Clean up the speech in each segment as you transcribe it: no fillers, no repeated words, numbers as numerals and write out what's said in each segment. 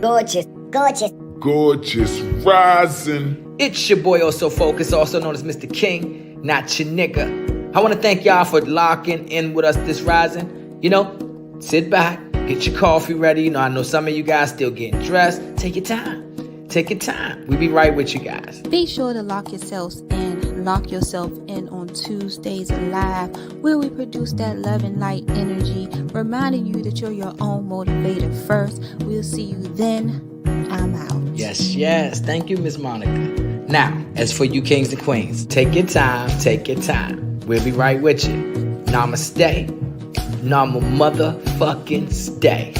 Gorgeous, gorgeous, gorgeous rising. It's your boy Oso Focused, also known as Mr. King, not your nigga. I want to thank y'all for locking in with us this rising. You know, sit back, get your coffee ready. I know some of you guys still getting dressed. Take your time. Take your time. We'll be right with you guys. Be sure to lock yourselves in. Lock yourself in on Tuesdays Live, where we produce that love and light energy, reminding you that you're your own motivator first. We'll see you then. I'm out. Yes. Thank you, Miss Monica. Now, as for you kings and queens, take your time, take your time. We'll be right with you. Namaste. Nama motherfucking stay.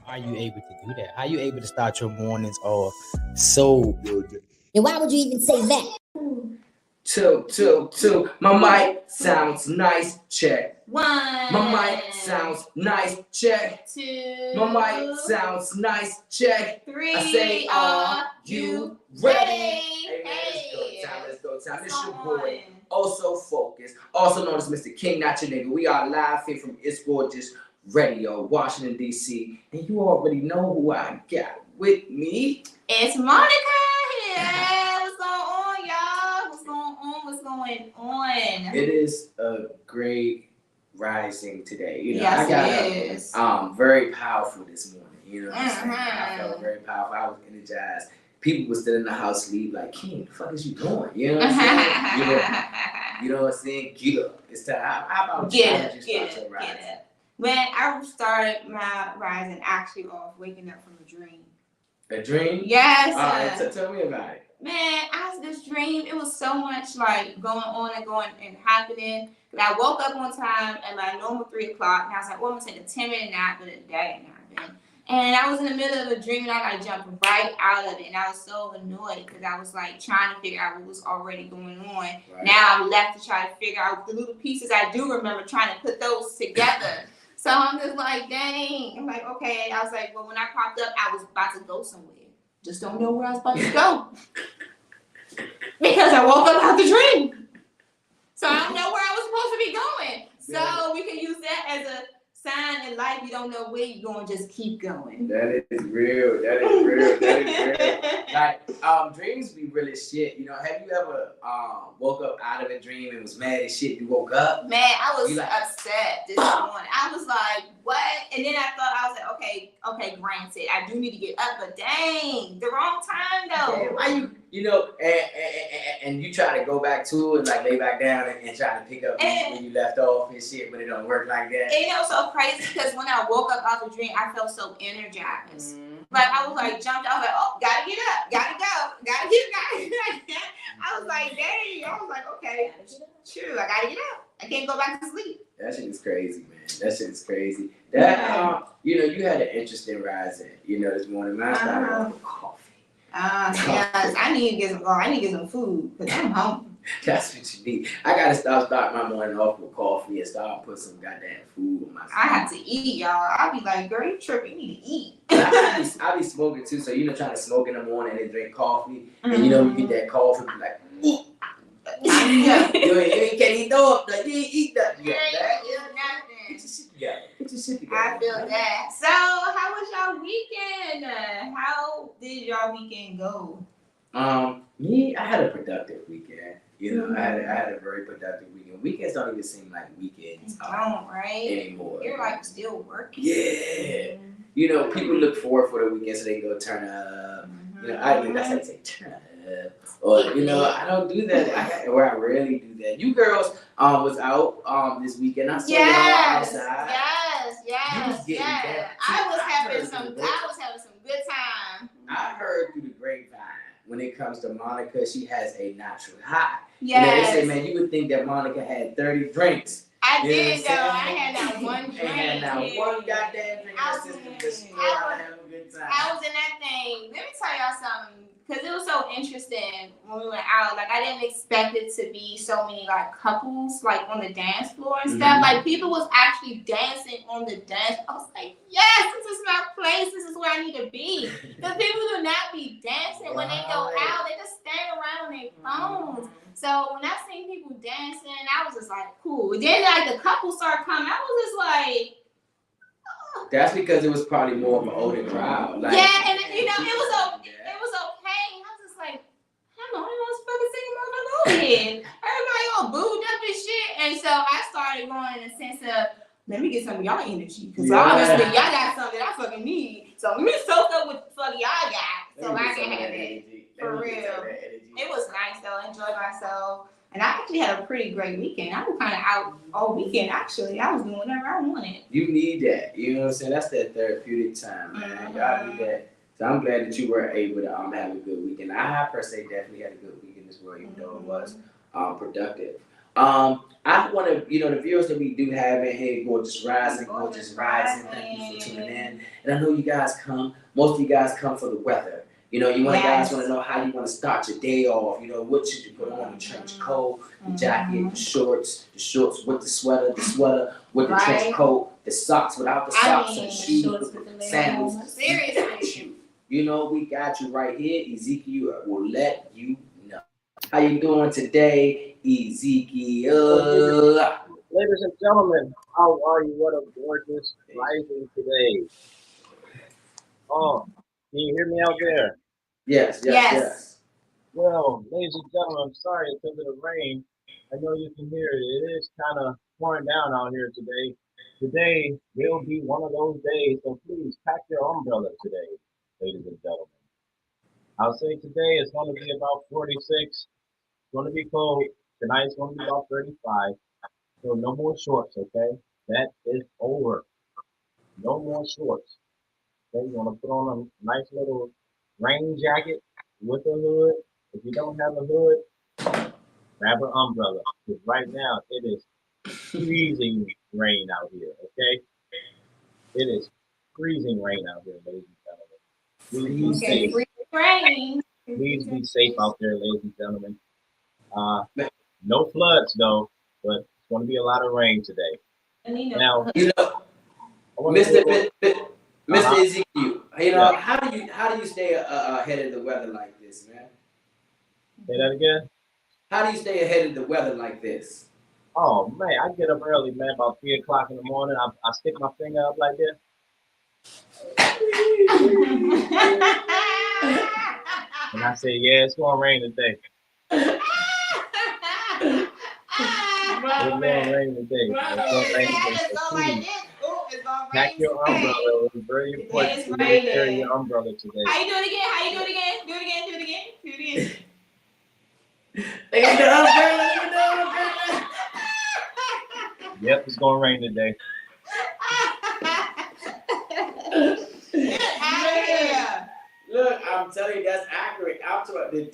Are you able to do that? How are you able to start your mornings off so good? And why would you even say that? Two. My mic sounds nice. Check. 1. My mic sounds nice. Check. 2. My mic sounds nice. Check. 3. I say, are you ready? Hey, man, let's go time. This your boy, Oso Focused, also known as Mr. King, not your nigga. We are live here from It's Gorgeous Radio, Washington, D.C. And you already know who I got with me. It's Monica here. What's going on, y'all? What's going on? It is a great rising today. Yes, it is. Very powerful this morning. You know what I'm saying? I felt very powerful. I was energized. People were still in the house sleep like, King, the fuck is you doing? You know what I'm saying? you know what I'm saying? Get up. It's time. How about get up. When I started my rising actually off waking up from a dream. A dream? Yes. All right, tell me about it. Man, I had this dream. It was so much like going on and happening. And I woke up on time at my normal 3 o'clock. And I was like, well, I'm going to take a 10-minute nap, but a day nap. And I was in the middle of a dream and I jumped right out of it. And I was so annoyed because I was like trying to figure out what was already going on. Right. Now I'm left to try to figure out the little pieces I do remember, trying to put those together. So I'm just like, dang. I'm like, okay. I was like, well, when I popped up, I was about to go somewhere. Just don't know where I was about to go. Because I woke up out the dream. So I don't know where I was supposed to be going. So we can use that as a sign in life. You don't know where you're going, just keep going. That is real. Like, dreams be real as shit. You know, have you ever woke up out of a dream and was mad as shit? You woke up? Man, I was upset this morning. I was like, what? And then I was like, okay, granted, I do need to get up, but dang, the wrong time though. Damn, why and you try to go back to it, like lay back down and try to pick up when you left off and shit, but it don't work like that. And it was so crazy because when I woke up out the dream, I felt so energized. Like I was like jumped. I was like, oh, gotta get up, gotta go, gotta get. I was like, dang. I was like, okay, true. I gotta get up. I can't go back to sleep. That shit is crazy, man. That shit is crazy. That you had an interesting rising. This morning. Man, I started off with coffee. Yes, I need to get some food because I'm hungry. That's what you need. I gotta start my morning off with coffee and start putting some goddamn food on my stomach. I have to eat, y'all. I'll be like, girl, you tripping? You need to eat. I be smoking too, so trying to smoke in the morning and drink coffee, and you get that coffee, be like, you can't eat up, like you ain't eat that. Get your shit together. I feel that. So, how was y'all weekend? How did y'all weekend go? Me, I had a productive weekend. I had a very productive weekend. Weekends don't even seem like weekends right? anymore. You're like still working. Yeah. You know, people look forward for the weekend so they go turn up. You know, I think that's how you say turn up. Or you know, I don't do that. I rarely do that. You girls was out this weekend. I saw y'all outside. Yes. I was having some good time. I heard through the grapevine when it comes to Monica, she has a natural high. Yes. You know, they say, man, you would think that Monica had 30 drinks. I did though. I had not one drink. I had not one goddamn drink. I was in that thing. Let me tell y'all something. Because it was so interesting when we went out. Like, I didn't expect it to be so many, like, couples, like, on the dance floor and stuff. Like, people was actually dancing on the dance. I was like, yes, this is my place. This is where I need to be. Because people do not be dancing when they go out. They just stand around on their phones. So, when I seen people dancing, I was just like, cool. Then, like, the couple started coming. I was just like... That's because it was probably more of an older crowd. Like, yeah, and, you know, it was okay. I was just like, I'm the only one fucking singing motherfucker over here. Everybody all booed up and shit. And so I started going in a sense of, let me get some of y'all energy. Because obviously y'all got something that I fucking need. So let me soak up with the fuck y'all got. So I can have it. For real. It was nice though. I enjoyed myself. And I actually had a pretty great weekend. I was kind of out all weekend, actually. I was doing whatever I wanted. You need that. You know what I'm saying? That's that therapeutic time, man. Y'all need that. So I'm glad that you were able to have a good weekend. I, per se, definitely had a good weekend as well, even though it was productive. I want to, you know, the viewers that we do have in here, Gorgeous Rising. Thank you for tuning in. And I know you guys most of you guys come for the weather. You know, guys want to know how you want to start your day off. You know, what should you put on? The trench coat, the jacket, the shorts with the sweater with the trench coat, the socks without the socks, and the shoes with the sandals. Seriously. You know, we got you right here. Ezekiel will let you know. How you doing today, Ezekiel? Ladies and gentlemen, how are you? What a gorgeous rising today. Oh, can you hear me out there? Yes. Well, ladies and gentlemen, I'm sorry because of the rain. I know you can hear it. It is kind of pouring down out here today. Today will be one of those days, so please pack your umbrella today, ladies and gentlemen. I'll say today it's going to be about 46. It's going to be cold. Tonight's going to be about 35. So no more shorts, okay? That is over. No more shorts. Okay, you want to put on a nice little rain jacket with a hood. If you don't have a hood, grab an umbrella. Because right now it is freezing rain out here, okay? It is freezing rain out here, ladies and gentlemen. Please be safe. Please be safe out there, ladies and gentlemen. No floods though, but it's going to be a lot of rain today. Now, you know, Mr. Ezekiel, you know, how do you stay ahead of the weather like this, man? Say that again? How do you stay ahead of the weather like this? Oh man, I get up early, man, about 3 o'clock in the morning. I stick my finger up like this. And I say, yeah, it's gonna rain today. It's gonna rain today. So please, pack your umbrella. It's very important to carry your umbrella today. How you do it again? Do it again. They got the umbrella. Yep, it's gonna rain today. Look, I'm telling you, that's accurate. I'm talking.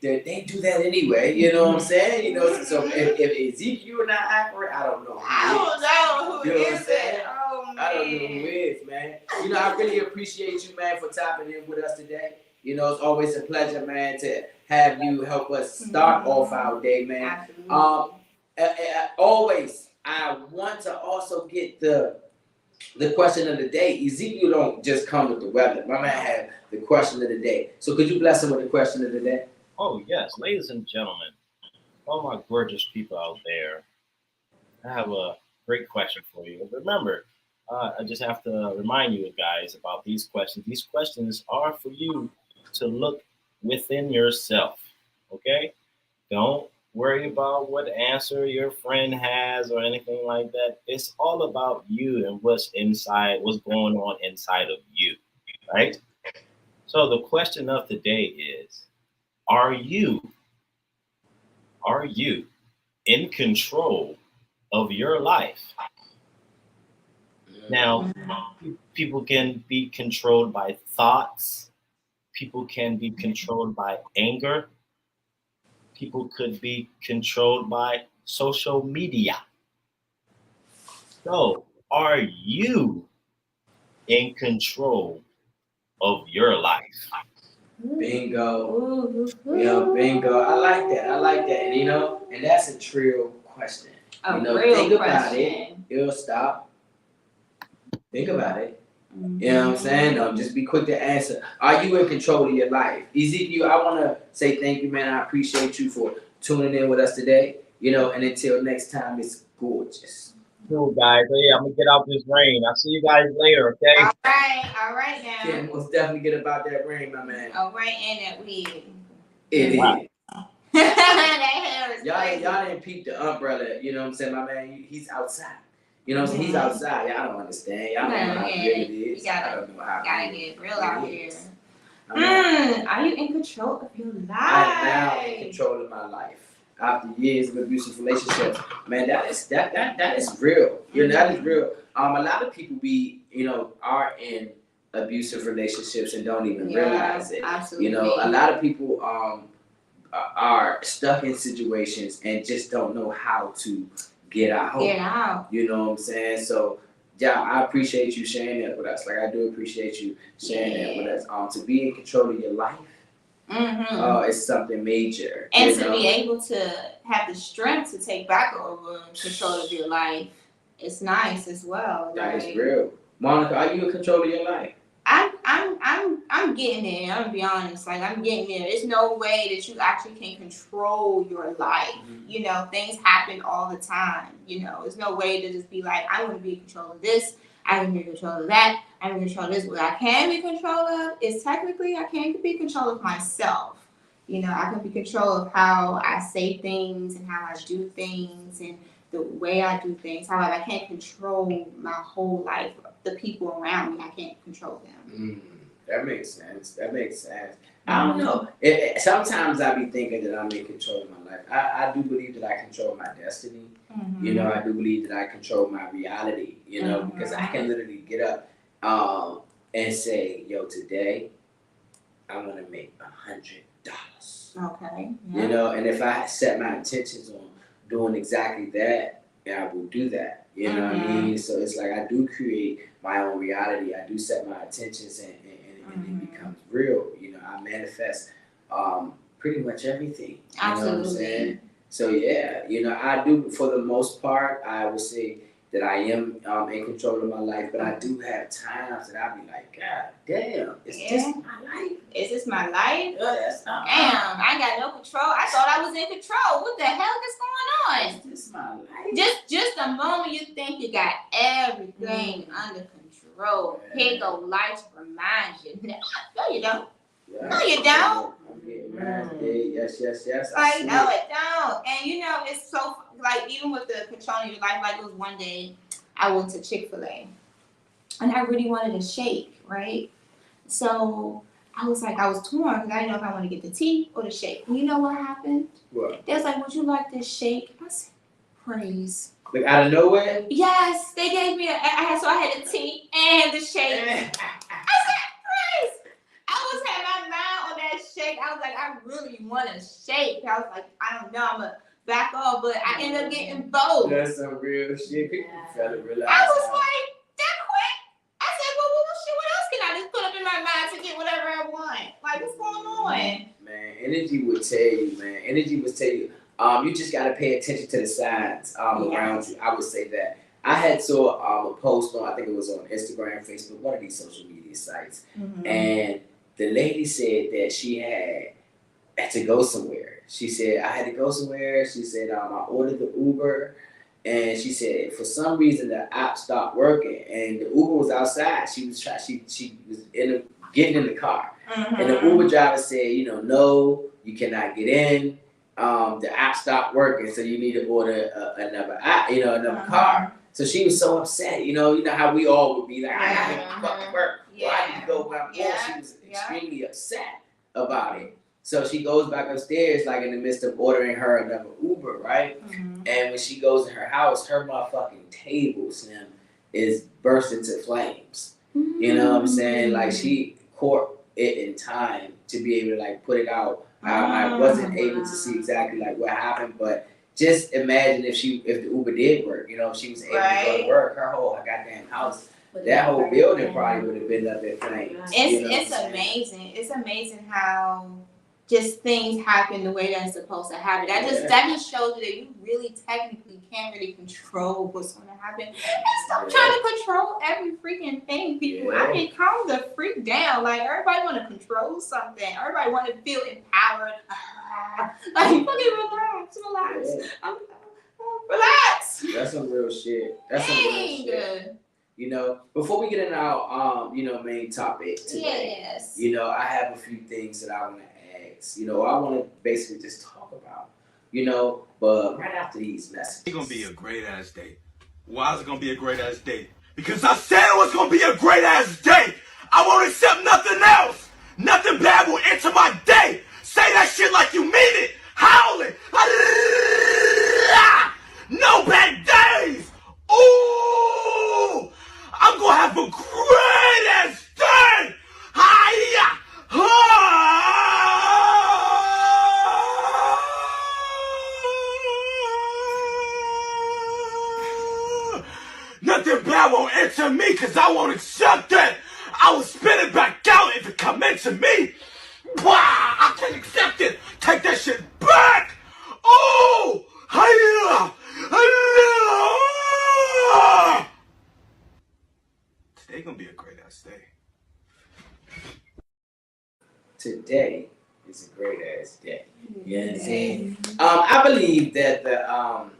They do that anyway. You know what I'm saying? You know, so if Ezekiel not accurate, I don't know. I don't know who is it. Oh man. I don't know who is, man. You know, I really appreciate you, man, for tapping in with us today. You know, it's always a pleasure, man, to have you help us start off our day, man. Always, I want to also get the question of the day. Ezekiel don't just come with the weather. My man had the question of the day. So could you bless him with the question of the day? Oh, yes. Ladies and gentlemen, all my gorgeous people out there, I have a great question for you. Remember, I just have to remind you guys about these questions. These questions are for you to look within yourself, okay? Don't worry about what answer your friend has or anything like that. It's all about you and what's going on inside of you, right? So the question of the day is, are you in control of your life? Now, people can be controlled by thoughts. People can be controlled by anger. People could be controlled by social media. So, are you in control of your life? Bingo. Bingo. I like that. And and that's a trill question. Real think question. About it. It'll stop. Think about it. You know what I'm saying? Don't just be quick to answer. Are you in control of your life? Ezekiel, I want to say thank you, man. I appreciate you for tuning in with us today. And until next time, it's gorgeous. Cool, guys. So, yeah, I'm going to get out this rain. I'll see you guys later, okay? All right now. Yeah, most definitely get about that rain, my man. All right, and that wig. It Wow. is. That hair is crazy. Y'all didn't peep the umbrella. You know what I'm saying? My man, he's outside. You know what I'm saying? He's outside. Y'all don't understand. Y'all don't know how real it is. I don't know how gotta get real out here. Are you in control of your life? I am now in control of my life. After years of abusive relationships, man, that is real. That is real. A lot of people are in abusive relationships and don't even realize it. Absolutely. A lot of people are stuck in situations and just don't know how to get out. You know what I'm saying? So, yeah, I appreciate you sharing that with us. Like, I do appreciate you sharing that with us. To be in control of your life, it's something major. And to be able to have the strength to take back over control of your life, it's nice as well. That is real. Monica, are you in control of your life? I'm getting there. I'm gonna be honest. Like, I'm getting there. There's no way that you actually can control your life. Things happen all the time. There's no way to just be like, I'm gonna be in control of this. I'm gonna be in control of that. I'm in control of this. What I can be in control of is technically I can't be in control of myself. I can be in control of how I say things and how I do things and the way I do things. However, I can't control my whole life. The people around me, I can't control them. That makes sense. I don't know. Sometimes I be thinking that I'm in control of my life. I do believe that I control my destiny. I do believe that I control my reality. Because I can literally get up and say, yo, today I'm gonna make $100. Okay. Yeah. And if I set my intentions on doing exactly that, I will do that. You know what I mean? So it's like I do create my own reality. I do set my intentions and it becomes real. I manifest pretty much everything. Absolutely. Know what I'm saying? So yeah, I do, for the most part, I would say that I am in control of my life, but I do have times that I'll be like, God damn, is this my life? Is this my life? That's damn, I got no control. I thought I was in control. What the hell is going on? Is this my life? Just the moment you think you got everything under control, here go life to remind you. No, you don't. Yeah. No, you don't. I'm getting mad today. Yes. Like, no, it don't. And it's so, like, even with the controlling your life, like, it was one day I went to Chick-fil-A and I really wanted a shake, right? So I was torn because I didn't know if I wanted to get the tea or the shake. And you know what happened? What? They was like, would you like this shake? I said, praise. Like, out of nowhere? Yes, they gave me I had the tea and the shake. I said, praise. I was had my mind on that shake. I was like, I really want a shake. I was like, I don't know, I'm going to back off, but I ended up getting both. That's some real shit. People gotta realize. I was like, that quick? I said, well, what else can I just put up in my mind to get whatever I want? Like, what's going on? Man, energy would tell you, man. You just gotta pay attention to the signs around you. I would say that. I had saw a post on, I think it was on Instagram, Facebook, one of these social media sites, and the lady said that she had to go somewhere. She said, I had to go somewhere. She said, I ordered the Uber, and she said, for some reason the app stopped working, and the Uber was outside. She was getting in the car, and the Uber driver said, no, you cannot get in. the app stopped working, so you need to order another app, another car. So she was so upset, you know how we all would be like, I gotta make the fucking work. Well, I need to go where I'm going. She was extremely upset about it. So she goes back upstairs, like in the midst of ordering her another Uber, right? And when she goes in her house, her motherfucking table, Slim, is burst into flames. You know what I'm saying? Like she caught it in time to be able to like put it out. I wasn't able to see exactly like what happened, but just imagine if the Uber did work, if she was able to go to work, her whole goddamn house, that whole building probably would have been up in flames. It's amazing. It's amazing how just things happen the way they're supposed to happen. That just shows you that you really technically can't really control what's going to happen. And stop trying to control every freaking thing, people. I mean, calm the freak down. Like, everybody want to control something. Everybody want to feel empowered. Like, fucking relax. Relax. That's some real shit. That's some real shit. Before we get into our main topic today, I have a few things that I want to ask. I want to basically just talk about, but right after these messages. It's gonna be a great ass day. Why is it gonna be a great ass day? Because I said it was gonna be a great ass day. I won't accept nothing else. Nothing bad will enter my day. Say that shit like you mean it. Howl it. No bad days. Ooh, I'm gonna have a great ass day. Hiya. Nothing bad won't enter me because I won't accept it. I will spit it back out if it come into me. I can't accept it. Take that shit back. Oh, hiya. Today gonna be a great ass day. Today is a great ass day. You know what I'm saying? I believe that the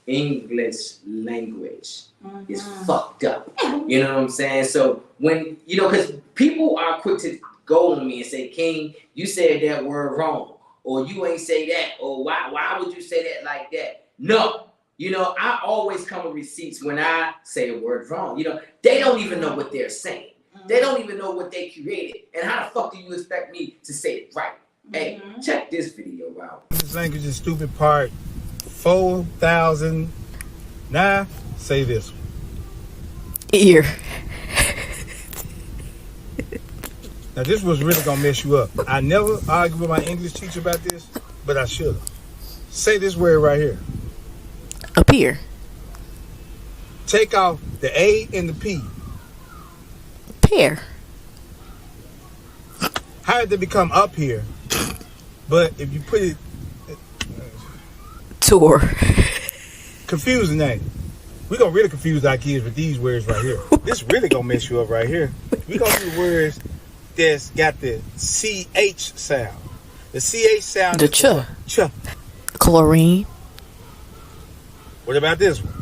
English language is fucked up. You know what I'm saying? So when, because people are quick to go on me and say, King, you said that word wrong. Or you ain't say that. Or why would you say that like that? No. I always come with receipts when I say a word wrong. They don't even know what they're saying. They don't even know what they created. And how the fuck do you expect me to say it right? Hey, check this video out. This language is stupid part 4009. Say this one. Ear. Now this was really gonna mess you up. I never argued with my English teacher about this, but I should have. Say this word right here. Appear. Take off the A and the P. Pear. How did they become up here? But if you put it Tour. confusing, ain't it? We're gonna really confuse our kids with these words right here. This really gonna mess you up right here. We're gonna do words that's got the CH sound. The CH sound The is ch. ch. Chlorine. What about this one?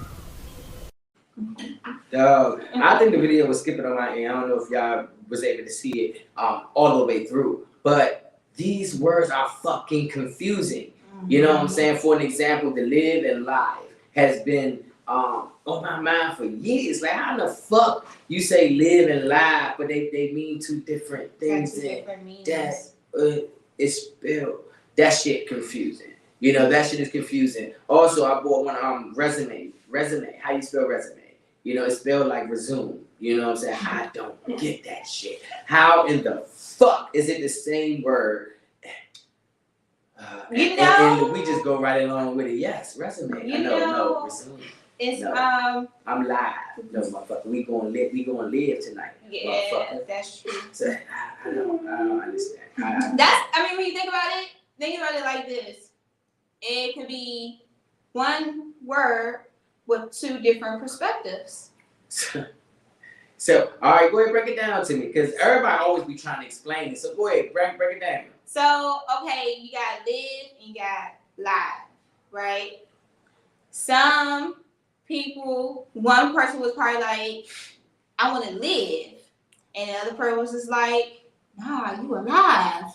Dog, I think the video was skipping on my end. I don't know if y'all was able to see it all the way through. But these words are fucking confusing. You know what I'm saying? For an example, the live and live has been on my mind for years. Like, how the fuck you say live and live, but they mean two different things. It's spelled. That shit confusing. That shit is confusing. Also, I bought one resume. Resume. How you spell resume? It's spelled like resume. You know what I'm saying? I don't get that shit. How in the fuck is it the same word? And we just go right along with it. Yes, resume. No, resume. It's I'm live. No, motherfucker. We gonna live tonight. Yeah, that's true. So, I don't understand. When you think about it like this. It could be one word with two different perspectives. So, all right, go ahead, break it down to me, because everybody always be trying to explain it. So go ahead, break it down. So, okay, you got live and you got live, right? Some people, one person was probably like, I want to live. And the other person was just like, nah, you alive.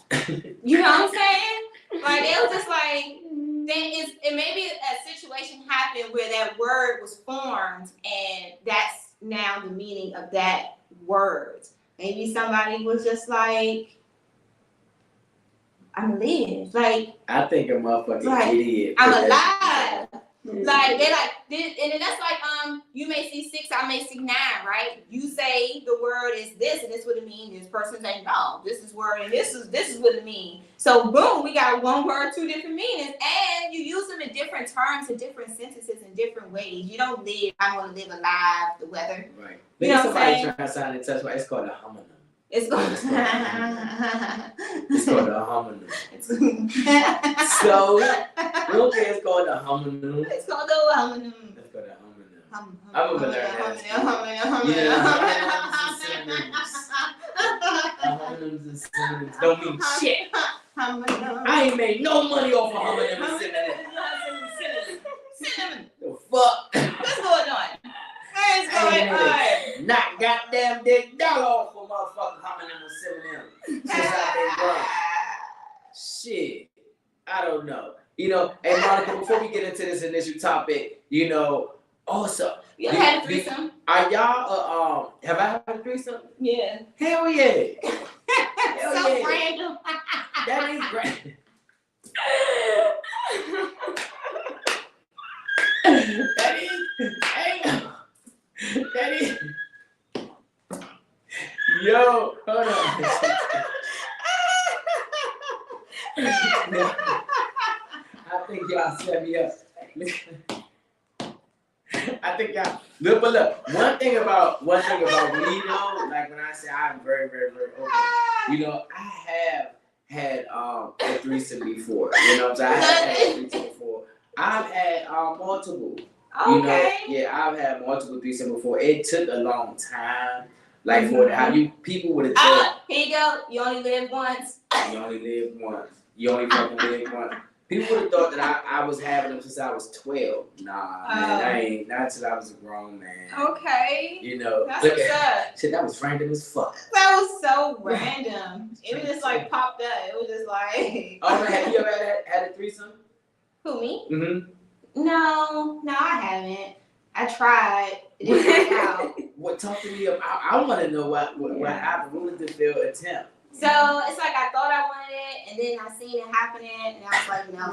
You know what I'm saying? Like, they was just like, it maybe a situation happened where that word was formed, and that's now the meaning of that word. Maybe somebody was just like, I'm alive. Like, I think a motherfucking idiot. I'm alive. Like, they like, and then that's like, you may see 6, I may see 9, right? You say the word is this, and this is what it means. This person saying, no, this is word, and this is what it means. So boom, we got one word, 2 different meanings, and you use them in different terms, in different sentences, in different ways. You don't live, I want to live alive, the weather. Right. You know what I'm somebody saying? trying to sound in touch, it's called a homonym. It's called It's called a homonym. So, we don't care, it's called a homonym. It's called a homonym. It's called a homonym. I'm gonna learn that. Homonyms and synonyms don't mean shit. I ain't made no money off of homonyms and synonyms. The fuck? What's going on? What's going on? Not goddamn dick dollar off for motherfucking homonym and synonym. Since I've been grown. Shit. I don't know. You know, and Monica, before we get into this initial topic, you know, also, you had a threesome? Are y'all have I had a threesome? Yeah. Hell yeah. Hell so yeah. Random. That is random. That is yo, hold on. I think y'all set me up. I think y'all look, but look. One thing about me though, like when I say I'm very, very, very open, you know, I have had a threesome before. You know what I'm saying? I have had a threesome before. I've had multiple. You know, yeah, I've had multiple threesome before. It took a long time. Like for how you people would have thought. Here you go. You only live once. You only live once. You only fucking live once. People would have thought that I was having them since I was 12. Nah, man, I ain't. Not till I was a grown man. Okay. You know, that's what's up. Shit, that was random as fuck. That was so random. It was just like popped up. It was just like. Oh man, have you ever had a threesome? Who, me? Mm-hmm. No, I haven't. I tried. It didn't work out. What? Talk to me. I want to know what happened. What was the failed attempt? So it's like I thought I wanted it, and then I seen it happening, and I was like, no.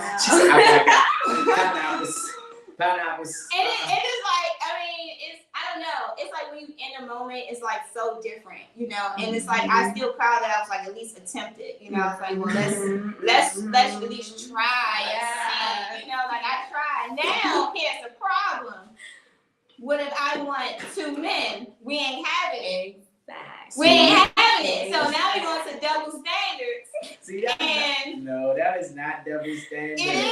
Pineapples. And it is like, I mean, I don't know. It's like when you in a moment, it's like so different, you know. And it's like I still proud that I was like at least attempted, you know. It's like, well, let's at least try and see, you know. Like I tried. Now here's the problem. What if I want 2 men? We ain't having it. We ain't having it. So now we're going to double standards. See that? No, that is not double standards. It is.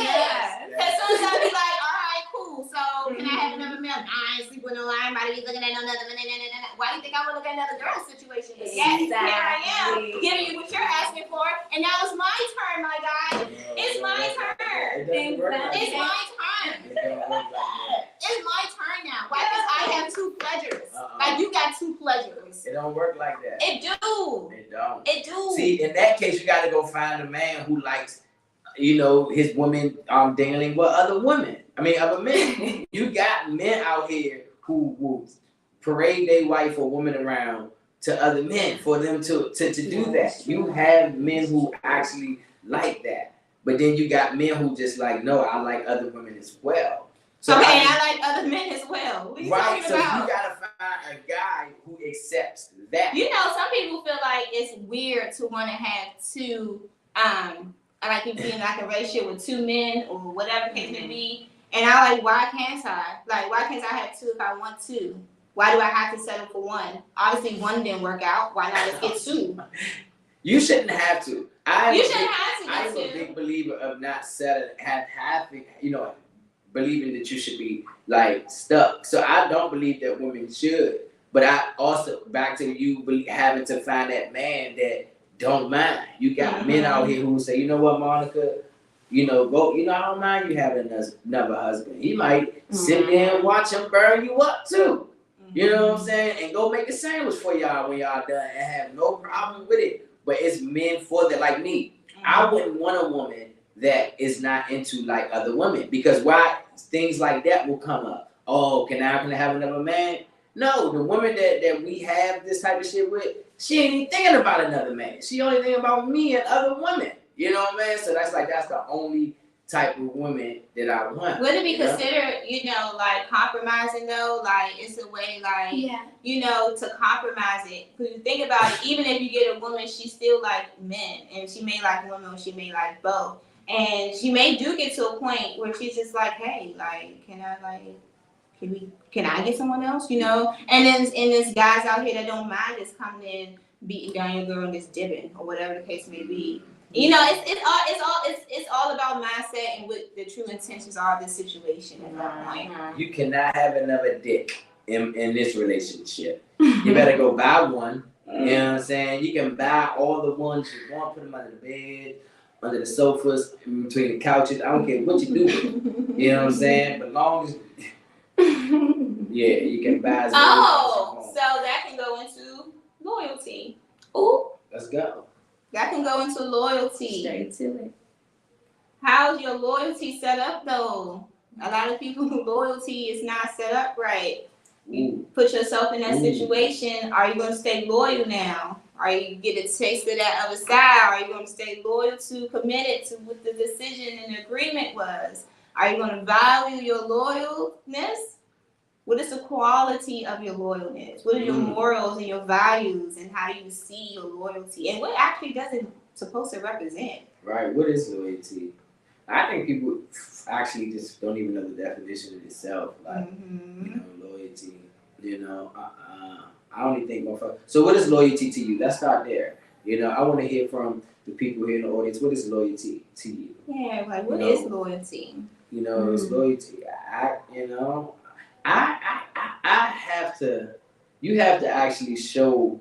Because sometimes I'll be like, all right, cool. So can I have another male? I ain't sleeping with no, I ain't about to be looking at another. Why do you think I would look at another girl situation? Yes, here I am giving you what you're asking for. And now it's my turn, my guy. It's my turn. It's my turn. It's my turn now. Why? Because I have 2 pleasures. Like you got 2 pleasures. It don't work like that. It do. It don't. It do. See, in that case, you got to go find a man who likes, you know, his woman dangling with other women. Other men. You got men out here who will parade their wife or woman around to other men for them to do that. You have men who actually like that. But then you got men who just like, no, I like other women as well. So I like other men as well. What are you talking so about? You gotta find a guy who accepts that. You know, some people feel like it's weird to want to have 2, like you be in like a relationship with 2 men or whatever case may be. And I like, why can't I? Like, why can't I have 2 if I want to? Why do I have to settle for 1? Obviously, 1 didn't work out. Why not just get 2? You shouldn't have to. You shouldn't have to. I'm a big believer of not settling, having, you know, believing that you should be like stuck. So I don't believe that women should. But I also, back to you having to find that man that don't mind. You got men out here who say, you know what, Monica, you know, go. You know, I don't mind you having another husband. He might sit there and watch him burn you up too. You know what I'm saying? And go make a sandwich for y'all when y'all done and have no problem with it. But it's men for that, like me. I wouldn't want a woman that is not into like other women, because why things like that will come up. Oh, can I have another man? No, the woman that we have this type of shit with, she ain't even thinking about another man. She only thinking about me and other women. You know what I mean? So that's the only type of woman that I want. Would it be considered, like compromising though? Like it's a way, like to compromise it. Because you think about it, even if you get a woman, she still like men, and she may like women, or she may like both, and she may get to a point where she's just like, hey, like, can I get someone else? And then there's guys out here that don't mind just coming in, beating down your girl and just dipping or whatever the case may be. It's all about mindset and what the true intentions are of the situation at that point. You cannot have another dick in this relationship. You better go buy one. You know what I'm saying? You can buy all the ones you want, put them under the bed, under the sofas, in between the couches. I don't care what you do with them. You know what I'm saying? But long as you can buy as many as you want. So that can go into loyalty. Ooh. Let's go. That can go into loyalty. Straight to it. How's your loyalty set up though? A lot of people's loyalty is not set up right. You put yourself in that situation. Are you going to stay loyal now? Are you get a taste of that other side? Are you going to stay loyal committed to what the decision and agreement was? Are you going to value your loyalness? What is the quality of your loyalness? What are your morals and your values, and how do you see your loyalty? And what actually does it supposed to represent? Right. What is loyalty? I think people actually just don't even know the definition of itself. Like, loyalty. I only think motherfucker. So what is loyalty to you? Let's start there. I want to hear from the people here in the audience. What is loyalty to you? Yeah, like what is loyalty? It's loyalty. I have to. You have to actually show,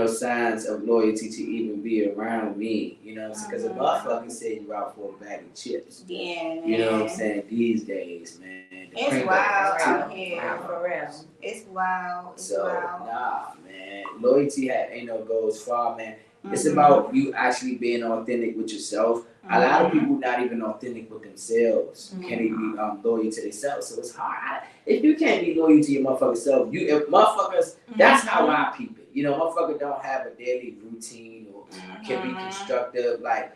signs of loyalty to even be around me. Because a motherfucker say you out for a bag of chips. Yeah, man. You know what I'm saying? These days, man. It's wild out here. For real. It's wild. Nah, man. Loyalty ain't no goes far, man. It's about you actually being authentic with yourself. A lot of people not even authentic with themselves. Can't even be loyal to themselves. So it's hard. If you can't be loyal to your motherfucking self, motherfuckers, that's how I peep it. Motherfucker don't have a daily routine or can be constructive. Like,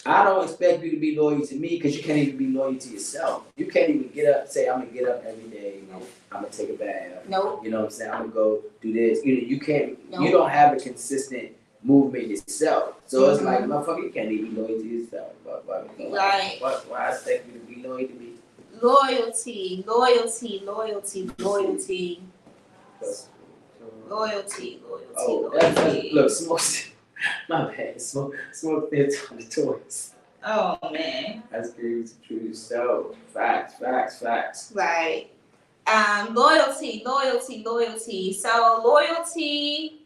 I don't expect you to be loyal to me because you can't even be loyal to yourself. You can't even get up, say, I'm going to get up every day. I'm going to take a bath. Nope. You know what I'm saying? I'm going to go do this. You can't, you don't have a consistent movement yourself. So it's like, motherfucker, you can't even be loyal to yourself. Right. Why I expect you to be loyal to me? Loyalty. Look, smoke. My bad. Smoke fits on the toys. Oh, man. That's crazy, true. So, facts. Right. Loyalty. So, loyalty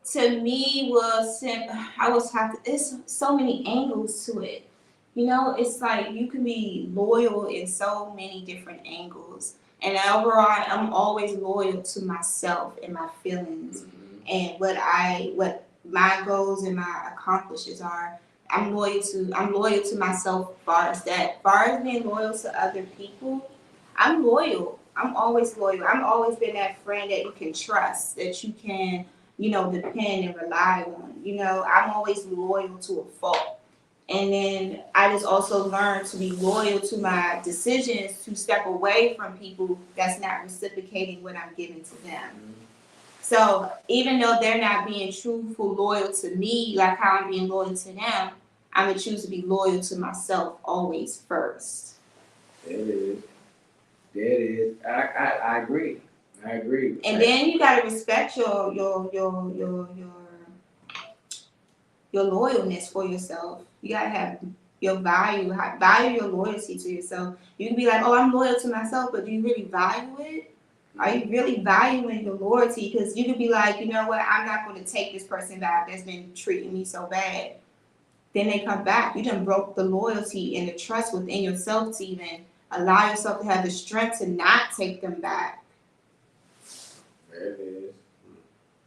to me there's so many angles to it. It's like you can be loyal in so many different angles. And overall, I'm always loyal to myself and my feelings and what my goals and my accomplishes are. I'm loyal to myself far as that. Far as being loyal to other people, I'm loyal. I'm always loyal. I've always been that friend that you can trust, that you can, depend and rely on. I'm always loyal to a fault. And then I just also learned to be loyal to my decisions to step away from people that's not reciprocating what I'm giving to them. So even though they're not being truthful, loyal to me, like how I'm being loyal to them, I'm going to choose to be loyal to myself always first. There it is. I agree. And then you got to respect your loyalness for yourself. You got to have your value your loyalty to yourself. You can be like, oh, I'm loyal to myself, but do you really value it? Are you really valuing your loyalty? Because you could be like, you know what, I'm not going to take this person back that's been treating me so bad. Then they come back. You done broke the loyalty and the trust within yourself to even allow yourself to have the strength to not take them back. There it is.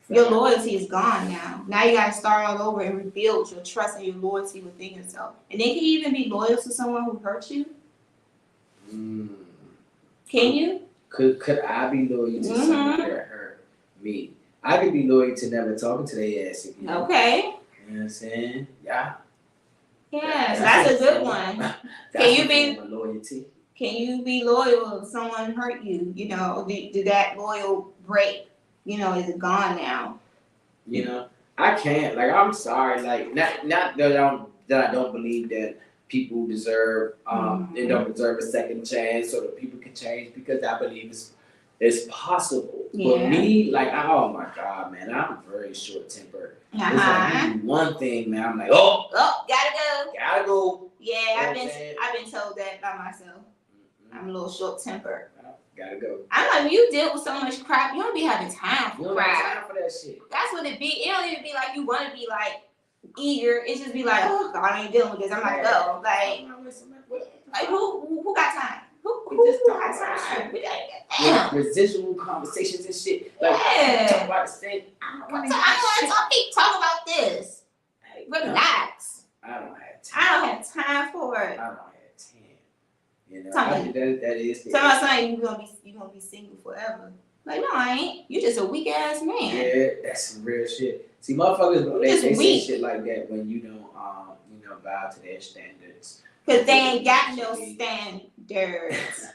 Your loyalty is gone now. Now you gotta start all over and rebuild your trust and your loyalty within yourself. And then can you even be loyal to someone who hurt you? Can you? Could I be loyal to someone that hurt me? I could be loyal to never talking to their ass again. Okay. You know what I'm saying? Yeah. Yes, that's a good one. Can you be loyalty? Can you be loyal if someone hurt you? You know, did that loyal break? You know, is it gone now? You know, I can't. Like, I'm sorry. Like, not that I don't believe that people deserve they don't deserve a second chance, or that people can change, because I believe it's possible. Yeah. But me, like, oh my God, man, I'm very short tempered. It's like, you do one thing, man, I'm like, oh, gotta go. Yeah, I've been told that by myself. I'm a little short tempered. Gotta go. I'm like, when you deal with so much crap, you don't be having time for crap. You don't have time for that shit. That's what it be. It don't even be like you want to be like eager. It just be like, oh God, I ain't dealing with this. I'm like, oh, like who got time? Who got time? Damn. Residual conversations and shit. Like, talk about the same. I don't want to talk about this. Relax. I don't have time. I don't have time for it. I don't have time. You know, that is. Somebody you gonna be single forever. Like, no, I ain't. You just a weak ass man. Yeah, that's some real shit. See, motherfuckers, they say shit like that when you don't, bow to their standards. Cause they ain't got no standards.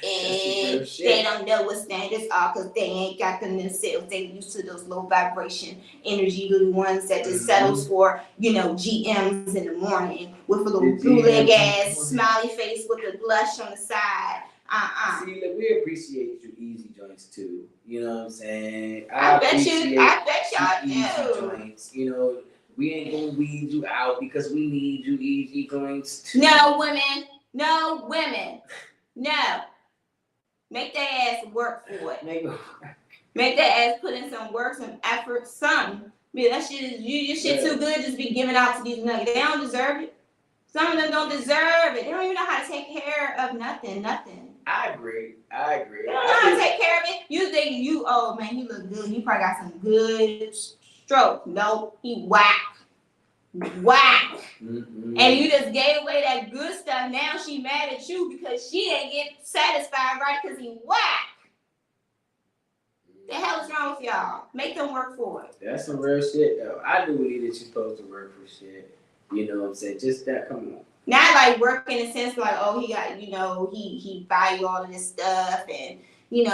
And they don't know what standards are, because they ain't got them themselves. They used to those low vibration energy little ones that just settles for, GMs in the morning with a little blue leg ass smiley face with a blush on the side. See, look, we appreciate you easy joints too. You know what I'm saying? I bet y'all do. Easy joints. You know, we ain't gonna weed you out because we need you easy joints too. No women. No. Make that ass work for it. Make that ass put in some work, some effort, something. Man, that shit is your shit too good just be giving out to these nuggets. They don't deserve it. Some of them don't deserve it. They don't even know how to take care of nothing. I agree. They don't know how to take care of it. You think oh man, he look good. He probably got some good stroke. Nope, he whack. Mm-hmm. And you just gave away that good stuff. Now she mad at you because she didn't get satisfied right because he whack. The hell is wrong with y'all? Make them work for it. That's some real shit though. I do believe that you're supposed to work for shit. You know what I'm saying? Just that, come on. Not like work in a sense like, oh, he got, he buy you all of this stuff and, he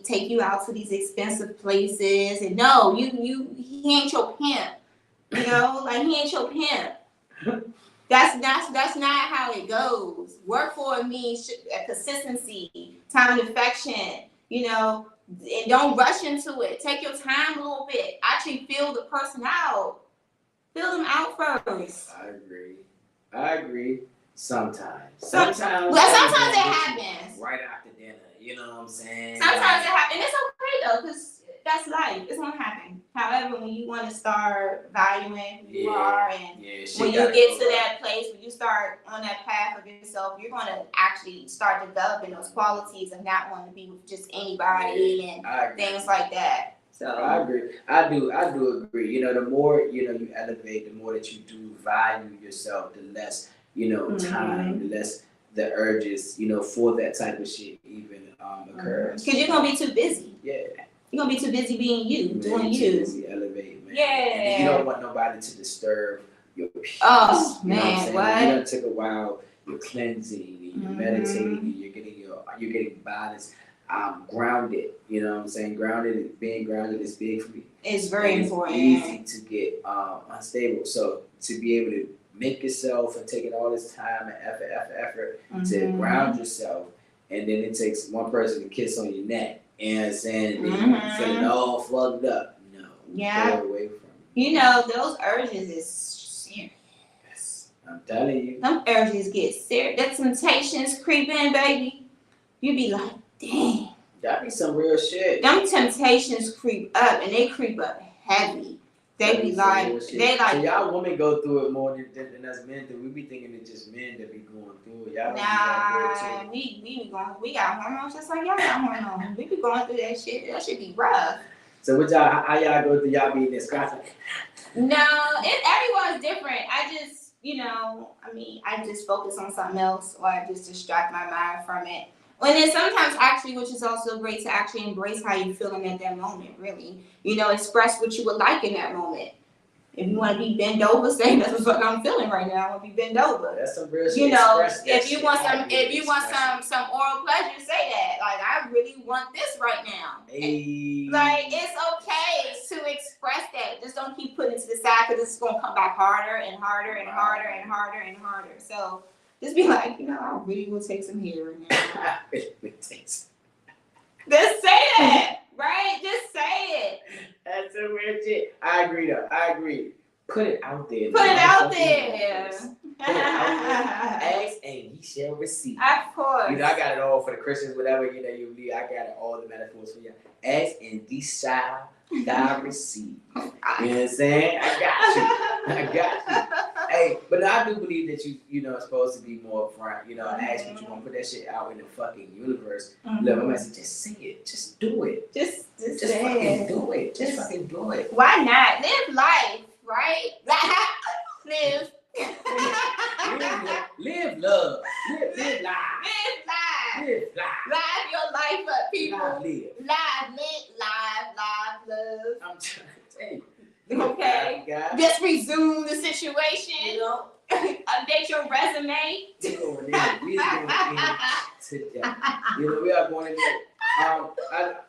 take you out to these expensive places. And no, he ain't your pimp. Like he ain't your pimp. That's not how it goes. Work for it means consistency, time and affection, and don't rush into it. Take your time a little bit. Actually feel the person out. Feel them out first. I agree. Sometimes it happens. Right after dinner, you know what I'm saying? Sometimes it happens. It's okay though, because that's life. It's gonna happen. However, when you want to start valuing who you are, and when you get to that place, when you start on that path of yourself, you're gonna actually start developing those qualities of not wanting to be with just anybody and things like that. So I agree. I do agree. The more you elevate, the more that you do value yourself, the less time, the less the urges for that type of shit even occurs. Because you're gonna be too busy. Yeah. You're gonna be too busy being you, doing too you. Busy elevating, man. Yeah. And you don't want nobody to disturb your peace. Oh you know man, what? It took a while. You're cleansing, you're meditating, you're getting balanced. Grounded, you know what I'm saying? Being grounded is big for me. It's very important. It's easy to get unstable. So to be able to make yourself and taking all this time and effort to ground yourself, and then it takes one person to kiss on your neck and saying you're feeling all fucked up. No. Yeah. Stay away from it. Those urges is serious. I'm telling you. Them urges get serious. That temptations creep in, baby. You be like, dang. That be some real shit. Them temptations creep up, and they creep up heavy. They be like, so y'all women go through it more than us men do. We be thinking it's just men that be going through it. Y'all nah, we got hormones just like y'all got hormones. We be going through that shit. That shit be rough. So what y'all, how y'all go through y'all being this scratch? No, everyone's different. I just, I just focus on something else, or I just distract my mind from it. And then sometimes actually, which is also great, to actually embrace how you're feeling at that moment, really. Express what you would like in that moment. If you want to be bent over, say that's what I'm feeling right now. I want to be bent over. That's some real shit. If you want some oral pleasure, say that. Like, I really want this right now. Hey. Like, it's okay to express that. Just don't keep putting it to the side, because it's gonna come back harder and harder and harder and harder and harder. So just be like, I really will take some here right now. Just say that, right? Just say it. That's some real shit. I agree though. I agree. Put it out there. Put it out there. Ask and ye shall receive. Of course. I got it all for the Christians, whatever you need. I got it, all the metaphors for you. Ask and ye shall thou receive. You know what I'm saying? I got you. Hey, but I do believe that you are supposed to be more upfront, and ask what you want to put that shit out in the fucking universe. Look, I'm just say it. Just do it. Just fucking do it. Just fucking do it. Why not? Live life, right? Live. Live love. Live life. Live life. Live life. Live your life up, people. Live. Live, love. I'm trying to tell you. Okay. Just resume the situation. Update your resume. We are going in there.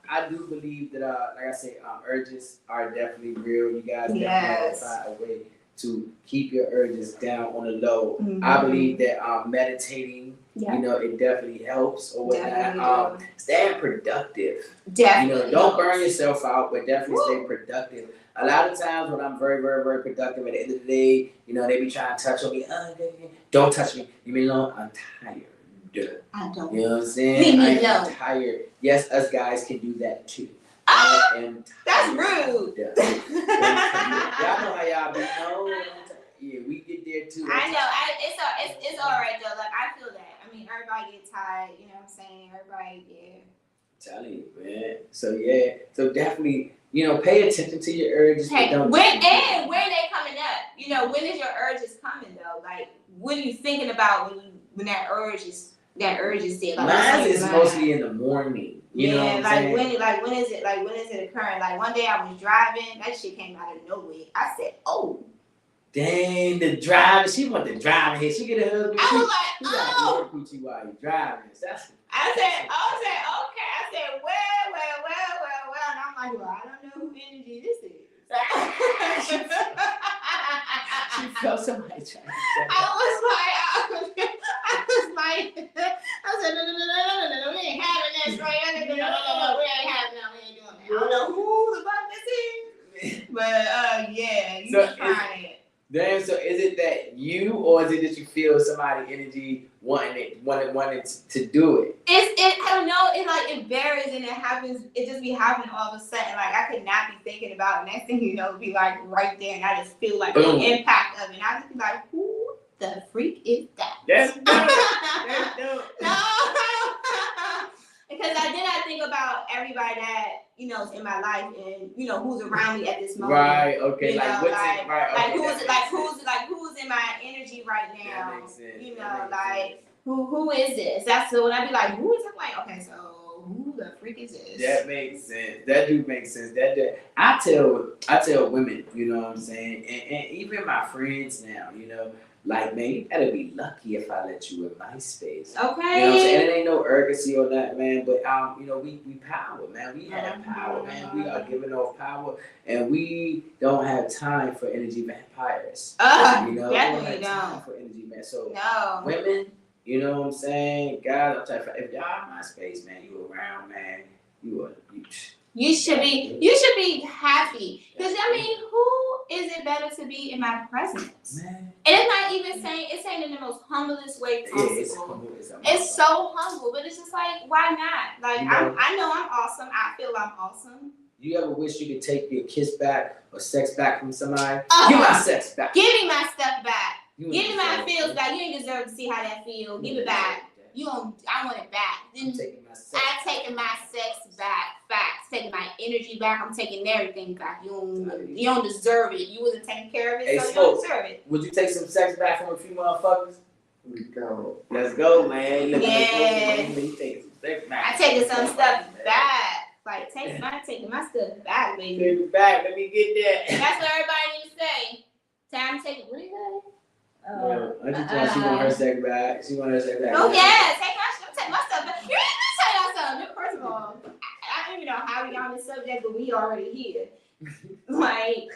I do believe that, like I say, urges are definitely real. You guys definitely find a way to keep your urges down on the low. Mm-hmm. I believe that meditating, it definitely helps or whatnot. Staying productive. Definitely. Don't burn yourself out, but definitely stay productive. A lot of times when I'm very, very, very productive, at the end of the day, they be trying to touch on me. Don't touch me. You mean, I'm tired. I don't. You know what I'm saying? I'm tired. Yes, us guys can do that too. That's rude. Y'all know how y'all be. Yeah, we get there too. I know. It's all right though. Like, I feel that. I mean, everybody get tired. You know what I'm saying? Everybody, Telling you, man. So definitely, pay attention to your urges. Hey, when they coming up? When is your urges coming though? Like, what are you thinking about when that urge is there? Like, mine is mostly in the morning. You know what I'm saying? When is it occurring? Like, one day I was driving, that shit came out of nowhere. I said, oh. Dang, the driver. She want the driver here. She get a husband. I was like, you got to coochie while you driving. I said, okay. I said, well. And I'm like, well, I don't know who energy this is. She felt somebody trying to say I said, no, we ain't having this right. No, we ain't having that. We ain't doing that. I don't know who the fuck this is. But, you trying it. Damn, so is it that you, or is it that you feel somebody energy wanting to do it? I don't know. It varies and it happens. It just be happening all of a sudden. Like, I could not be thinking about it. Next thing you know, be like right there, and I just feel like the impact of it. And I just be like, who the freak is that? That's dope. No. Because I think about everybody that is in my life and who's around me at this moment. Right. Okay. Who's in my energy right now? That makes sense. Who is this? That's when I be like, who is it? Like, okay, so who the freak is this? That makes sense. That do make sense. I tell women, you know what I'm saying, and even my friends now, like, man, you gotta be lucky if I let you in my space. Okay. You know what I'm saying? And it ain't no urgency or that, man. But we power, man. We have power, man. We are giving off power, and we don't have time for energy vampires. Definitely don't have time for energy, man. So no. Women, you know what I'm saying? Guys, I'm telling you, if y'all in my space, man, you around, man, You should be happy. Because, who is it better to be in my presence? Man. And it's not even saying, it's saying in the most humblest way possible. Yeah, it's humble. It's so humble, but it's just like, why not? Like, I know I'm awesome. I feel I'm awesome. You ever wish you could take your kiss back or sex back from somebody? Give my sex back. Give me my stuff back. Give me my feels back. You ain't deserve to see how that feels. Give it back. I want it back. I'm taking my sex. I'm taking my sex back. Facts. taking my energy back. I'm taking everything back. You don't deserve it. You wasn't taking care of it, Hey, so you Smoke, don't deserve it. would you take some sex back from a few motherfuckers? Let's go, man. Look, Yeah. you take some sex back. I taking some stuff back. Like, taking my stuff back, baby. Take it back. Let me get that. That's what everybody needs to say. Time to take it. What is that? I just thought she want her sex back. She want her sex back. Oh yeah, take my stuff back. You ain't gonna tell y'all something. First of all, I don't even know how we got on this subject, but we already here. Like,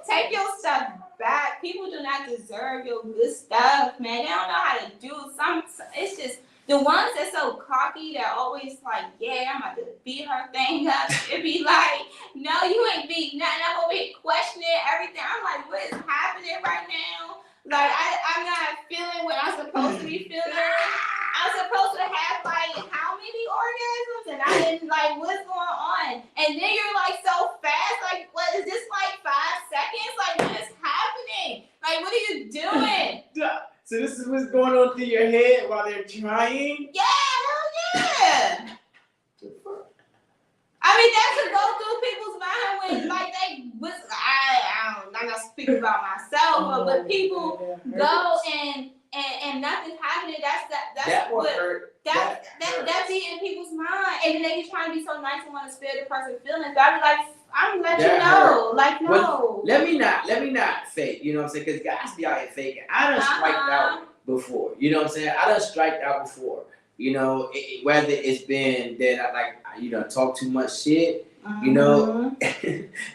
take your stuff back. People do not deserve your good stuff, man. They don't know how to do some. It's just the ones that's so cocky that always like, yeah, I'm about to beat her thing up. It be like, no, you ain't beat nothing. I'm over here questioning everything. I'm like, what is happening right now? Like, I'm not feeling what I'm supposed to be feeling. I'm supposed to have like how many orgasms, and I didn't like what's going on. And then you're like so fast, like what is this like 5 seconds? Like what is happening? Like what are you doing? So this is what's going on through your head while they're trying? Yeah, hell yeah. I mean that could go through people's mind when like they was I'm not speaking about myself, but people go and nothing's happening. That be in people's mind, and then they be trying to be so nice and want to spare the person's feelings. But I be like, I'm gonna let you know, like no. Well, let me not fake. You know what I'm saying? Because guys be out here faking. I done striked out before. You know what I'm saying? I done striked out before. You know, whether it's been that I talk too much shit. You know,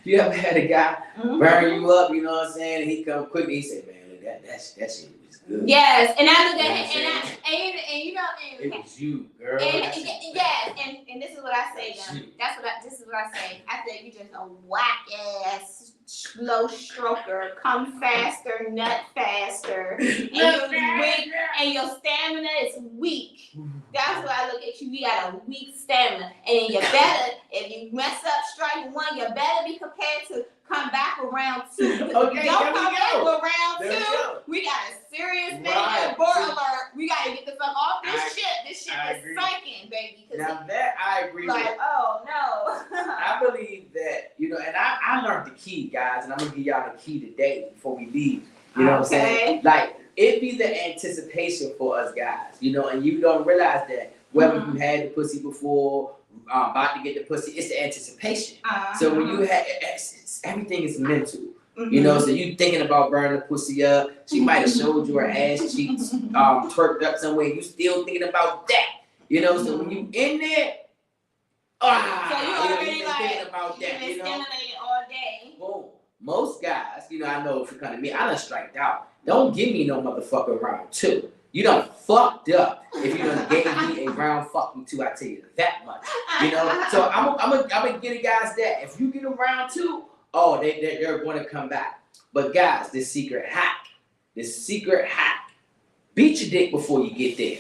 you ever had a guy burn you up? You know what I'm saying? And he come quick and he say, "Man, look, that shit was good." Yes, and I look at him, and you know, it was you, girl. And this is what I say, though. This is what I say. I said you just a whack ass slow stroker, come faster, nut faster, and you're weak, and your stamina is weak. That's why I look at you. You got a weak stamina, and then you better, if you mess up strike one, you better be prepared to come back around 2. Okay, don't come back go. around 2. We got a serious failure board alert. We gotta get the fuck off this shit. This shit is sinking, baby. Now that I agree like, with. Oh no. I believe that, you know, and I learned the key, guys, and I'm gonna give y'all the key today before we leave. You know what I'm saying? Like, it be the anticipation for us guys, you know, and you don't realize that whether you had the pussy before, about to get the pussy, it's the anticipation. So when you have, everything is mental. You know, so you thinking about burning the pussy up. She might have showed you her ass cheeks, twerked up somewhere. You still thinking about that. You know, so when you in there, so you already like thinking about that. You've been stimulated all day. Boom. Most guys, you know, I know if you come to me, I done striked out. Don't give me no motherfucking round 2. You done fucked up if you done gave me a round fucking 2. I tell you that much. You know, so I'm gonna get it, guys, that if you get a round 2. Oh, they're going to come back. But guys, this secret hack. Beat your dick before you get there.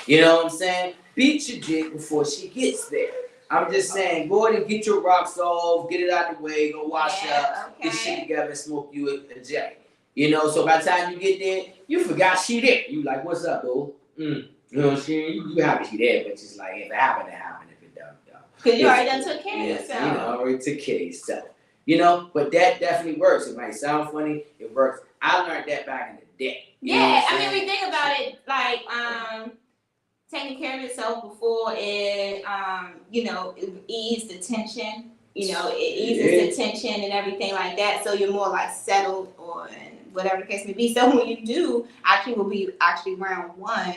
You know what I'm saying? Beat your dick before she gets there. I'm just saying, go ahead and get your rocks off, get it out of the way, go wash up, get shit together, and smoke you a J. You know, so by the time you get there, you forgot she there. You like, what's up, boo? You know what I'm saying? You happy she there, but it's like, if it happened, it happened. If it don't. Because you already done took care of yourself. You know, already took care of yourself. You know, but that definitely works. It might sound funny, it works. I learned that back in the day. Yeah, I mean, we think about it like taking care of yourself before it, you know, it eased the tension. You know, it eases the tension and everything like that. So you're more like settled or whatever the case may be. So when you do will be round 1,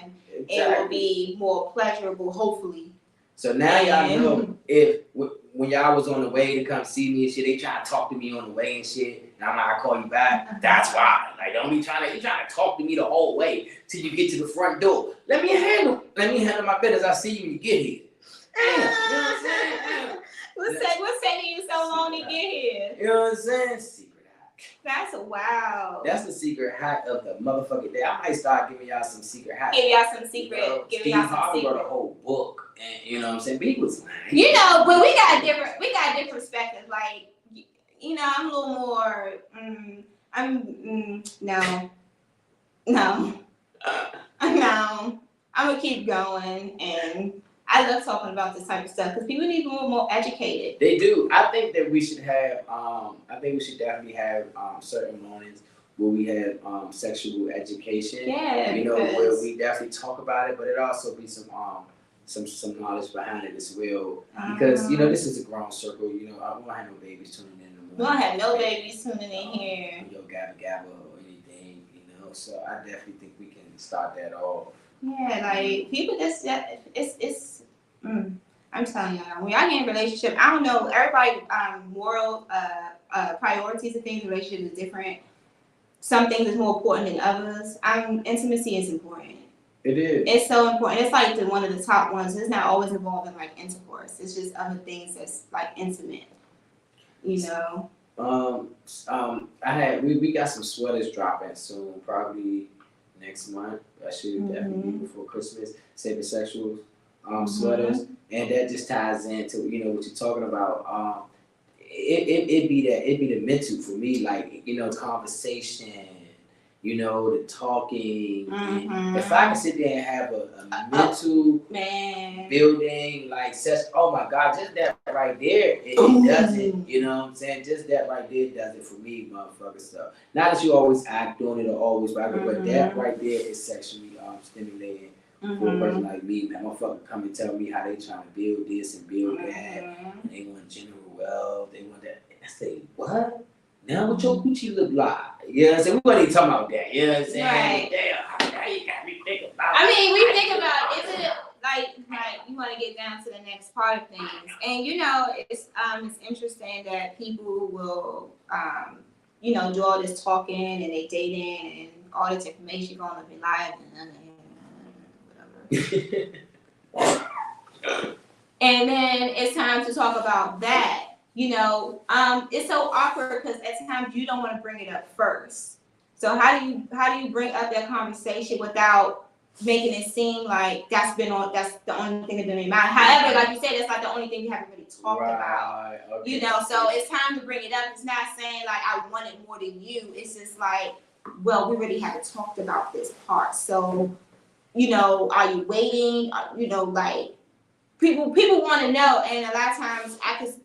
it will be more pleasurable, hopefully. So now y'all know if when y'all was on the way to come see me and shit, they trying to talk to me on the way and shit, and I'm not gonna call you back. That's why. Like, don't be you trying to talk to me the whole way till you get to the front door. Let me handle my business. I'll see you when you get here. You know what I'm saying? What's taking you so long to get here? You know what I'm saying? Secret hack. That's wow. That's the secret hack of the motherfucking day. I might start giving y'all some secret hacks. Give y'all some secret. Steve Harvey wrote a whole book. And you know what I'm saying? But he was like, you know, but we got different perspectives. Like, you know, I'm a little more no. I'm gonna keep going, and I love talking about this type of stuff because people need to be more educated. They do. I think that we should have. I think we should definitely have certain moments where we have sexual education. Yeah, you know, where we definitely talk about it, but it also be some knowledge behind it as well. Because you know, this is a grown circle. You know, I won't have no babies tuning in. We don't have no babies tuning in here. Yo, gabba gabba or anything. You know, so I definitely think we can start that off. Yeah, like people just I'm telling y'all, when y'all get in a relationship, I don't know, everybody moral priorities and things in relationship is different. Some things is more important than others. Intimacy is important. It is. It's so important. It's like one of the top ones. It's not always involving like intercourse. It's just other things that's like intimate. You know. We got some sweaters dropping soon, probably next month. I should definitely be before Christmas. Sapiosexual sweaters, and that just ties into what you're talking about. It'd be the mental for me, like conversation, the talking. If I can sit there and have a mental building, like oh my God, just that right there, it does it. You know what I'm saying? Just that right there does it for me, motherfucker. So not that you always act doing it or always right, but that right there is sexually stimulating. For a person like me, man, motherfucker come and tell me how they trying to build this and build that, and they want general wealth, they want that. I say, what? Now what your Gucci look like? You know what I'm saying? We wasn't even talking about that. You know what I'm saying? Right. Damn, now you got me thinking about I mean, we think about, is it like you want to get down to the next part of things, and it's interesting that people will do all this talking and they dating and all this information going up in life and and then it's time to talk about that. It's so awkward because at times you don't want to bring it up first. So how do you bring up that conversation without making it seem like that's the only thing that's been in mind? However, like you said, that's like the only thing you haven't really talked about. Okay. So it's time to bring it up. It's not saying like I want it more than you. It's just like, well, we really haven't talked about this part. So are you waiting? Like people want to know, and a lot of times,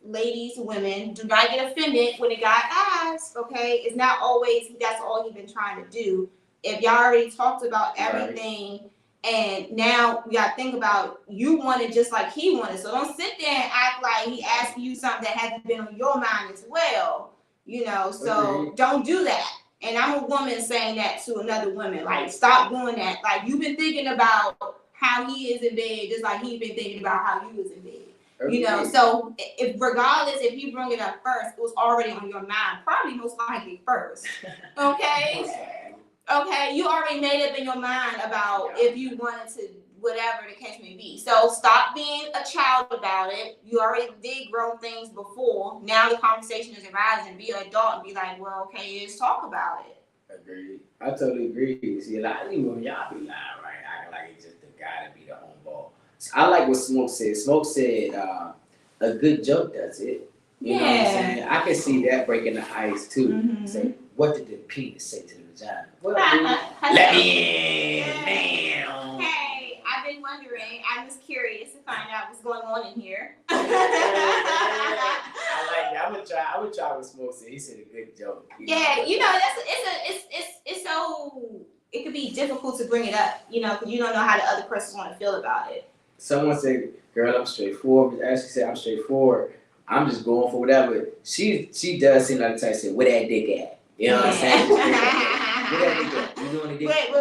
ladies, women do not get offended when a guy asks. Okay, it's not always that's all he's been trying to do. If y'all already talked about everything, and now we got to think about you want it just like he wanted. So don't sit there and act like he asking you something that hasn't been on your mind as well. So don't do that. And I'm a woman saying that to another woman, like, stop doing that. Like, you've been thinking about how he is in bed, just like he's been thinking about how you was in bed. So regardless if you bring it up first, it was already on your mind, probably most likely first. Okay? Okay, you already made up in your mind about if you wanted to, whatever the case may be. So stop being a child about it. You already did grown things before. Now the conversation is arising. Be an adult and be like, well, okay, let's talk about it. Agreed. I totally agree. See, a lot of women, y'all be lying, right? Acting like it's just the guy to be the homeball. I like what Smoke said. Smoke said, a good joke does it. You know what I'm saying? I can see that breaking the ice too. Say, what did the penis say to the vagina? Well, let me in, man. Hey, I've been wondering. I'm just curious to find out what's going on in here. I like that. I would try with Smoke said. He said a good joke. It's so it could be difficult to bring it up, because you don't know how the other person want to feel about it. Someone said, "Girl, I'm straightforward." As she said, "I'm straightforward. I'm just going for whatever." She does seem like the type to say, "Where that dick at?" You know what I'm saying? Where that dick at? You doing the dick? Wait, is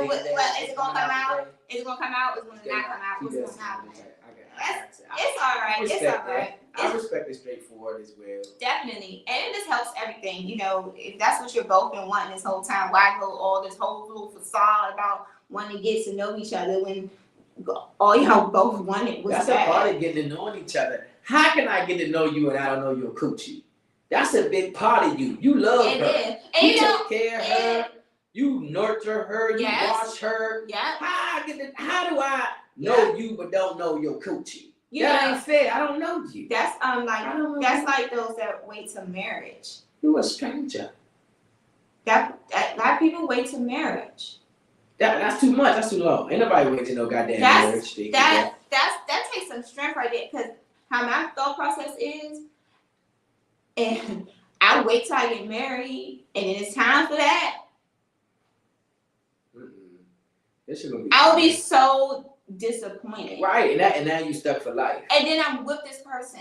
it gonna come out? Is it gonna come out? Is it gonna not come out? What's going to happen? It's all right. It's all right. I respect it straightforward as well. Definitely. And it just helps everything. If that's what you're both been wanting this whole time, why go all this whole little facade about wanting to get to know each other when all y'all both wanted was that's a part of getting to know each other. How can I get to know you and I don't know your coochie? That's a big part of you. You love her. And you take care of her. You nurture her. You wash her. Yeah. How do I know you but don't know your coochie? That ain't fair. I don't know you. That's like those that wait to marriage. You a stranger. That a lot of people wait to marriage. That's too much. That's too long. Ain't nobody waiting to no goddamn marriage. that takes some strength right there, because how my thought process is, and I wait till I get married, and then it's time for that. This shit gonna be I would be so disappointed. Right, and now you stuck for life. And then I'm with this person,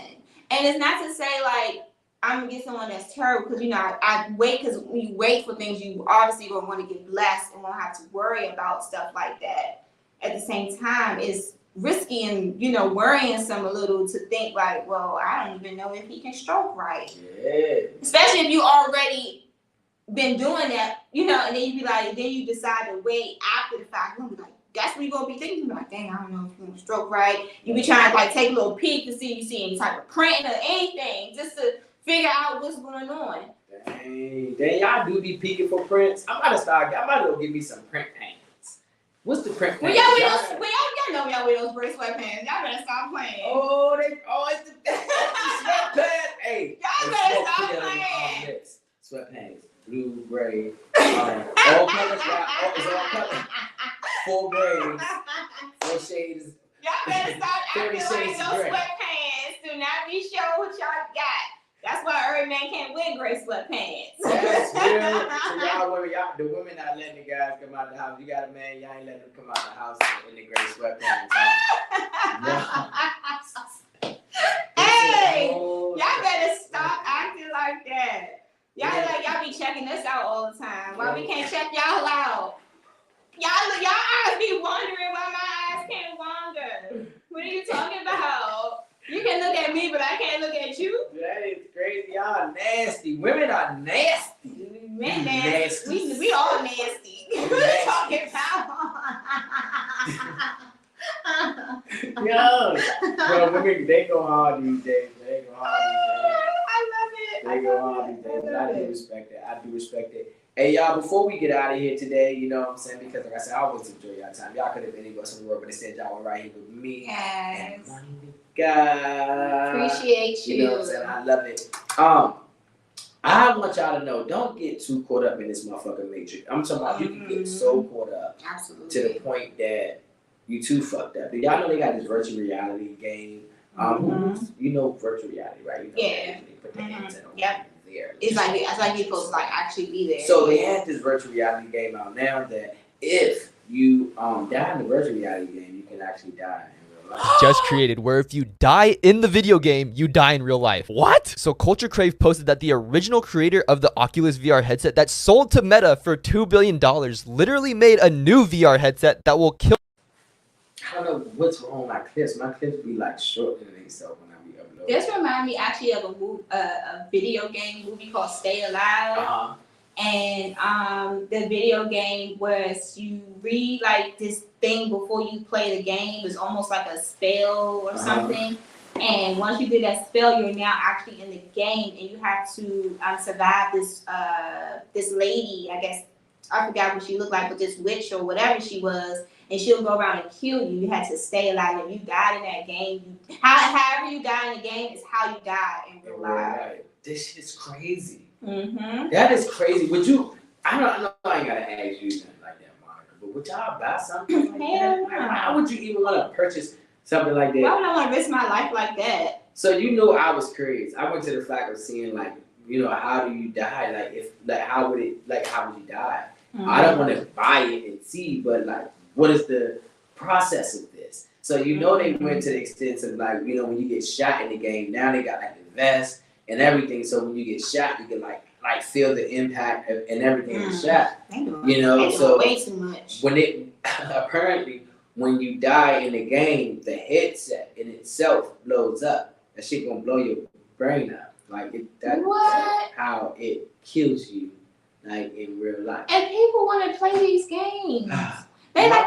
and it's not to say like I'm gonna get someone that's terrible, because I wait, because when you wait for things, you obviously gonna want to get blessed and won't have to worry about stuff like that. At the same time, it's risky and worrying some a little to think like, well, I don't even know if he can stroke right. Yeah. Especially if you already been doing that, and then you be like, then you decide to wait after the fact. You're gonna be like, that's what you're gonna be thinking. You're like, dang, I don't know if you're gonna stroke right. You be trying to like take a little peek to see if you see any type of print or anything, just to figure out what's going on. Dang, y'all do be peeking for prints. I might go give me some print paintings. What's the print When paintings? y'all know y'all wear those gray sweatpants. Y'all better stop playing. It's the sweatpants. Hey, Y'all better stop playing. Sweatpants, blue, gray, all colors. It's all colors. 4 grays, 4 shades. Y'all better stop 30 acting like shades those of gray. sweatpants. Do not be showing what y'all got. That's why every man can't wear gray sweatpants. That's real. So y'all women, the women not letting the guys come out the house. You got a man, y'all ain't letting him come out the house in the gray sweatpants. Hey, y'all better stop acting like that. Y'all be checking us out all the time. Why we can't check y'all out? Y'all eyes be wondering why my eyes can't wander. What are you talking about? You can look at me, but I can't look at you. That is crazy. Y'all nasty. Women are nasty. Men nasty. We all nasty. What are you talking about? Yo, well, women, they go hard these days. I love it. They go hard these days. I do respect it. Hey, y'all, before we get out of here today, you know what I'm saying? Because, like I said, I always enjoy y'all time. Y'all could have been anywhere somewhere, but instead, y'all were right here with me. Yes. And Monica. Appreciate you. You know what I'm saying? I love it. I want y'all to know, don't get too caught up in this motherfucking matrix. I'm talking about you can get so caught up. Absolutely. To the point that you too fucked up. Do y'all know they got this virtual reality game? You know virtual reality, right? Yeah. They put the hands in Yep. there. It's like you're supposed to like actually be there. So they had this virtual reality game out now that if you die in the virtual reality game, you can actually die in real life. Just created where if you die in the video game, you die in real life. What? So Culture Crave posted that the original creator of the Oculus VR headset that sold to Meta for $2 billion literally made a new VR headset that will kill. I don't know what's wrong with my clips. My clips be like shorter than themselves when I be uploading. This reminds me actually of a video game movie called Stay Alive. And the video game was you read like this thing before you play the game. It's almost like a spell or something. And once you did that spell, you're now actually in the game, and you have to survive this lady. I guess I forgot what she looked like, but this witch or whatever she was, and she'll go around and kill you. You had to stay alive. If you died in that game, however you die in the game is how you die in real life. This shit is crazy. Mm-hmm. That is crazy. Would you? I know I ain't gotta ask you nothing like that, Monica. But would y'all buy something like that? No. Why would you even want to purchase something like that? Why would I want to risk my life like that? So you know I was curious. I went to the fact of seeing like, how do you die? How would you die? Mm-hmm. I don't want to buy it and see, but like, what is the process of this? So they went to the extent of like, when you get shot in the game, now they got like the vest and everything. So when you get shot, you can like feel the impact and everything of the shot. So way too much. When apparently when you die in the game, the headset in itself blows up. That shit gonna blow your brain up. That's how it kills you, like in real life. And people want to play these games. They love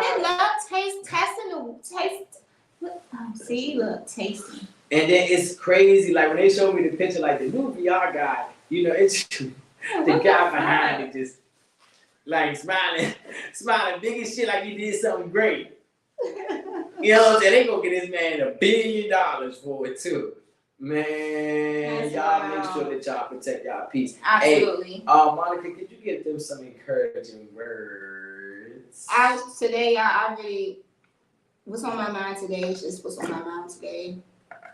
testing the taste. Look, tasting. And then it's crazy, like when they show me the picture, like the new VR guy, it's the guy behind it just like smiling big as shit like he did something great. You know what I'm saying? They gonna get this man $1 billion for it too. Man, y'all make sure that y'all protect y'all peace. Absolutely. Hey, Monica, could you give them some encouraging words? Today, I really what's on my mind today is just what's on my mind today.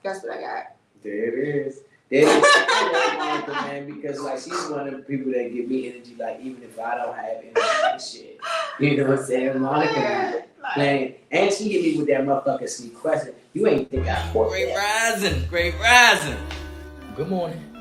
That's what I got. There it is. There it is. I love Monica, man, because like she's one of the people that give me energy, like even if I don't have energy and shit. You know what I'm saying? Monica playing. And she hit me with that motherfucking sneak question. You ain't think I caught Great rising. Good morning.